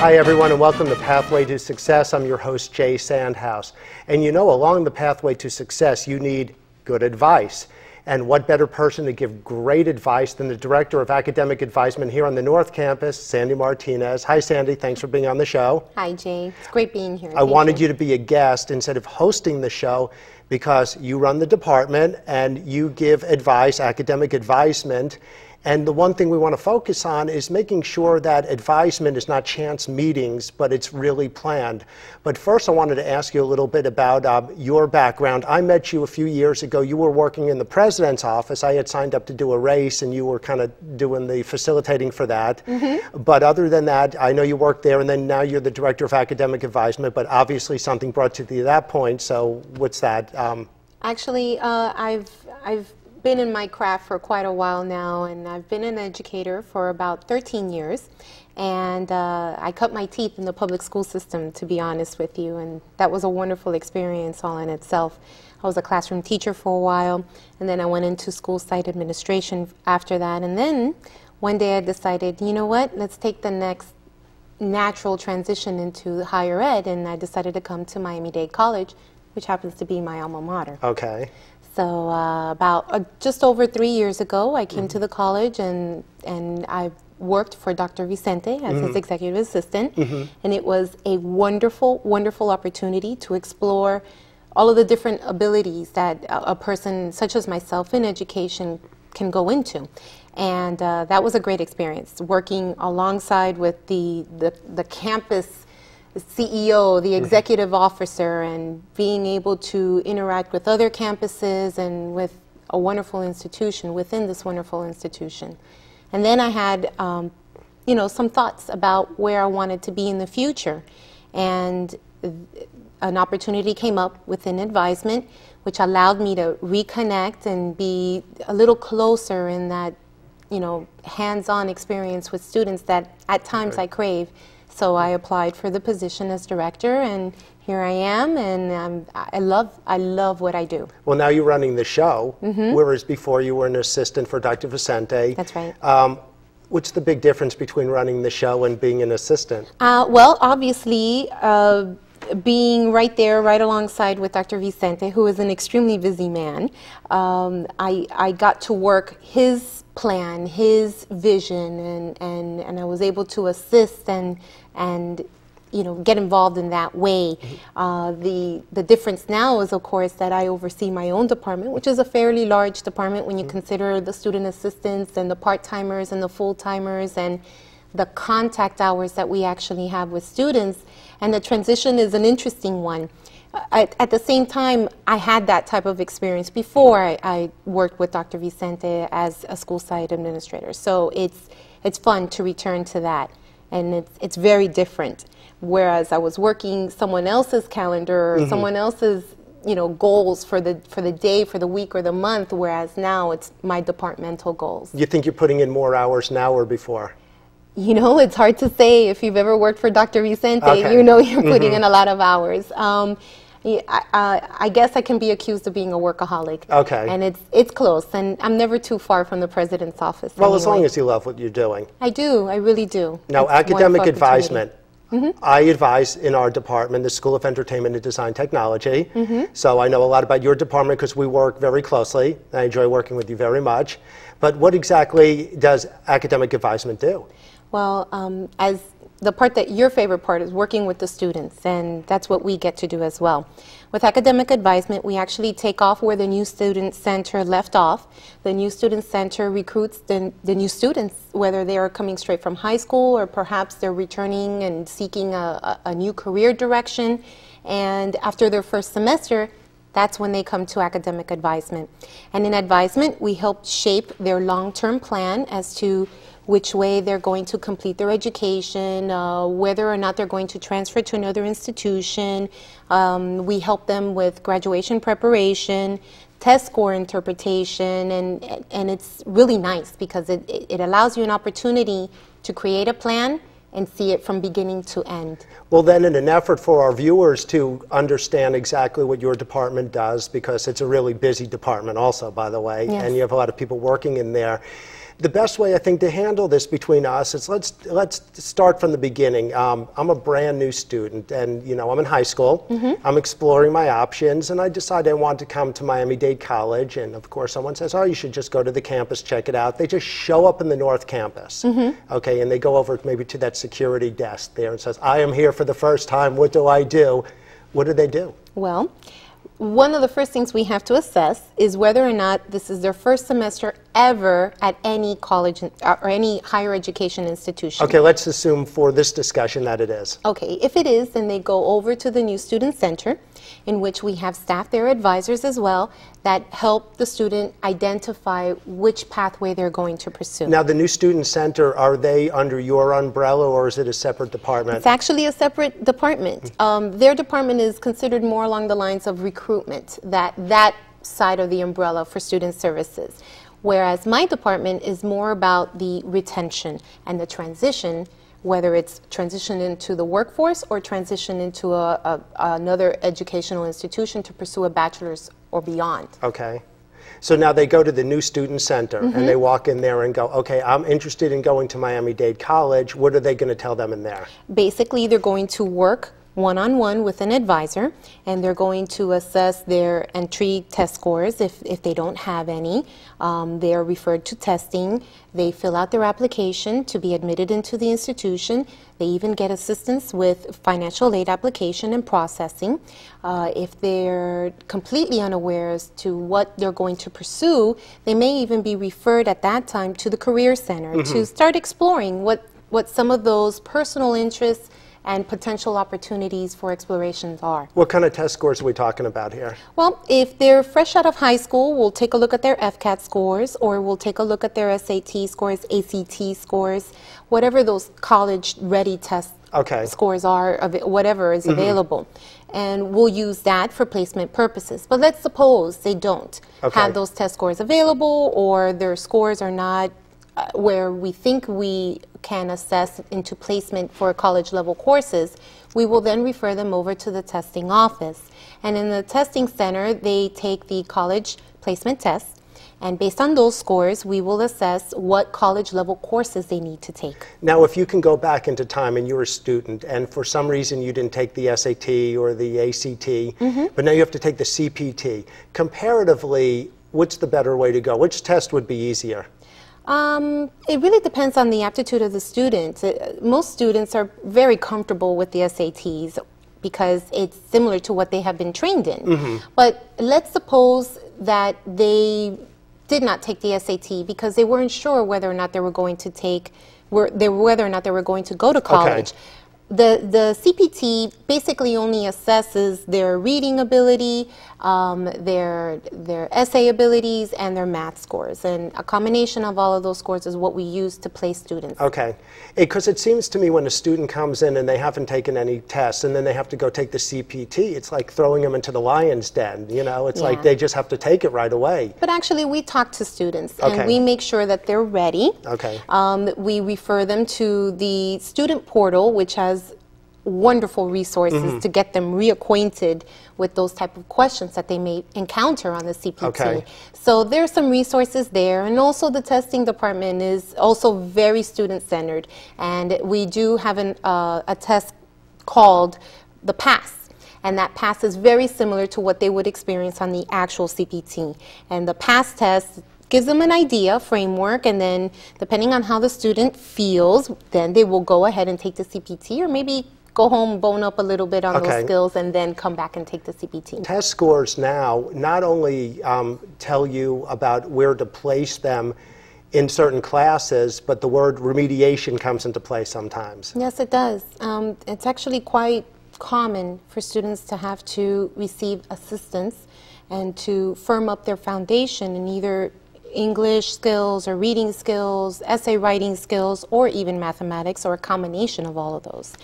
Hi everyone, and welcome to Pathway to Success. I'm your host, Jay Sandhouse. And you know, along the pathway to success, you need good advice. And what better person to give great advice than the Director of Academic Advisement here on the North Campus, Sandie Martinez. Hi Sandie, thanks for being on the show. Hi Jay, it's great being here. I wanted you to be a guest instead of hosting the show because you run the department and you give advice, academic advisement. And the one thing we want to focus on is making sure that advisement is not chance meetings, but it's really planned. But first I wanted to ask you a little bit about your background. I met you a few years ago. You were working in the president's office. I had signed up to do a race and you were kind of doing the facilitating for that. But other than that, I know you worked there and then now you're the Director of Academic Advisement, but obviously something brought you to that point. So what's that? Actually, I've been in my craft for quite a while now, and I've been an educator for about 13 years, and I cut my teeth in the public school system, to be honest with you, and that was a wonderful experience all in itself. I was a classroom teacher for a while, and then I went into school site administration after that, and then one day I decided, you know what, let's take the next natural transition into higher ed, and I decided to come to Miami-Dade College, which happens to be my alma mater. Okay. So about just over 3 years ago, I came to the college and I worked for Dr. Vicente as his executive assistant. And it was a wonderful, wonderful opportunity to explore all of the different abilities that a person such as myself in education can go into. And that was a great experience, working alongside with the campus CEO, the executive officer, and being able to interact with other campuses and with a wonderful institution within this wonderful institution. And then I had, you know, some thoughts about where I wanted to be in the future. And an opportunity came up within Advisement, which allowed me to reconnect and be a little closer in that, you know, hands-on experience with students that at times I crave. So I applied for the position as director, and here I am, and I love what I do. Well, now you're running the show, whereas before you were an assistant for Dr. Vicente. That's right. What's the big difference between running the show and being an assistant? Well, obviously, being right there, right alongside with Dr. Vicente, who is an extremely busy man, I got to work his plan, his vision, and I was able to assist and you know, get involved in that way. The difference now is, of course, that I oversee my own department, which is a fairly large department when you consider the student assistants and the part-timers and the full-timers and the contact hours that we actually have with students. And the transition is an interesting one. At the same time, I had that type of experience before I worked with Dr. Vicente as a school site administrator. So it's fun to return to that, and it's very different. Whereas I was working someone else's calendar or someone else's, you know, goals for the day, for the week, or the month. Whereas now it's my departmental goals. You think you're putting in more hours now or before? You know, it's hard to say. If you've ever worked for Dr. Vicente, you know you're putting in a lot of hours. I guess I can be accused of being a workaholic. Okay. And it's close, and I'm never too far from the president's office. Well, anyway, as long as you love what you're doing. I do. I really do. Now, it's academic advisement. I advise in our department, the School of Entertainment and Design Technology. So I know a lot about your department because we work very closely. I enjoy working with you very much. But what exactly does academic advisement do? Well, as the part that your favorite part is working with the students, and that's what we get to do as well. With academic advisement, we actually take off where the New Student Center left off. The New Student Center recruits the new students, whether they are coming straight from high school or perhaps they're returning and seeking a new career direction. And after their first semester, that's when they come to academic advisement. And in advisement, we help shape their long-term plan as to which way they're going to complete their education, whether or not they're going to transfer to another institution. We help them with graduation preparation, test score interpretation, and it's really nice because it allows you an opportunity to create a plan and see it from beginning to end. Well, then, in an effort for our viewers to understand exactly what your department does, because it's a really busy department also, by the way, and you have a lot of people working in there, The best way, I think, to handle this between us is let's start from the beginning. I'm a brand new student, and I'm in high school. I'm exploring my options, and I decided I want to come to Miami-Dade College. And of course, someone says, "Oh, you should just go to the campus, check it out." They just show up in the North Campus, okay, and they go over maybe to that security desk there and says, "I am here for the first time. What do I do?" What do they do? Well, one of the first things we have to assess is whether or not this is their first semester ever at any college or any higher education institution. Okay, let's assume for this discussion that it is. Okay, if it is, then they go over to the New Student Center, in which we have staff, their advisors as well, that help the student identify which pathway they're going to pursue. Now, the New Student Center, are they under your umbrella, or is it a separate department? It's actually a separate department. Their department is considered more along the lines of recruitment, that side of the umbrella for student services. Whereas my department is more about the retention and the transition, whether it's transition into the workforce or transition into another educational institution to pursue a bachelor's or beyond. Okay. So now they go to the New Student Center and they walk in there and go, okay, I'm interested in going to Miami-Dade College. What are they going to tell them in there? Basically, they're going to work one-on-one with an advisor, and they're going to assess their entry test scores if they don't have any. They are referred to testing. They fill out their application to be admitted into the institution. They even get assistance with financial aid application and processing. If they're completely unaware as to what they're going to pursue, they may even be referred at that time to the Career Center to start exploring what some of those personal interests and potential opportunities for explorations are. What kind of test scores are we talking about here? Well, if they're fresh out of high school, we'll take a look at their FCAT scores, or we'll take a look at their SAT scores, ACT scores, whatever those college-ready test scores are, whatever is available. And we'll use that for placement purposes. But let's suppose they don't have those test scores available, or their scores are not where we think we can assess into placement for college level courses. We will then refer them over to the testing office. And in the testing center, they take the college placement test, and based on those scores, we will assess what college level courses they need to take. Now, if you can go back into time and you're a student and for some reason you didn't take the SAT or the ACT, but now you have to take the CPT, comparatively, what's the better way to go? Which test would be easier? It really depends on the aptitude of the student. Most students are very comfortable with the SATs because it's similar to what they have been trained in. But let's suppose that they did not take the SAT because they weren't sure whether or not they were going to go to college. The CPT basically only assesses their reading ability, their essay abilities, and their math scores. And a combination of all of those scores is what we use to place students. Okay. Because it seems to me when a student comes in and they haven't taken any tests and then they have to go take the CPT, it's like throwing them into the lion's den. It's like they just have to take it right away. But actually, we talk to students and we make sure that they're ready. We refer them to the student portal, which has wonderful resources to get them reacquainted with those type of questions that they may encounter on the CPT. So there's some resources there, and also the testing department is also very student-centered, and we do have a test called the PASS. And that PASS is very similar to what they would experience on the actual CPT. And the PASS test gives them an idea, framework, and then depending on how the student feels, then they will go ahead and take the CPT, or maybe go home, bone up a little bit on those skills, and then come back and take the CPT. Test scores now not only tell you about where to place them in certain classes, but the word remediation comes into play sometimes. Yes, it does. It's actually quite common for students to have to receive assistance and to firm up their foundation in either English skills or reading skills, essay writing skills, or even mathematics, or a combination of all of those.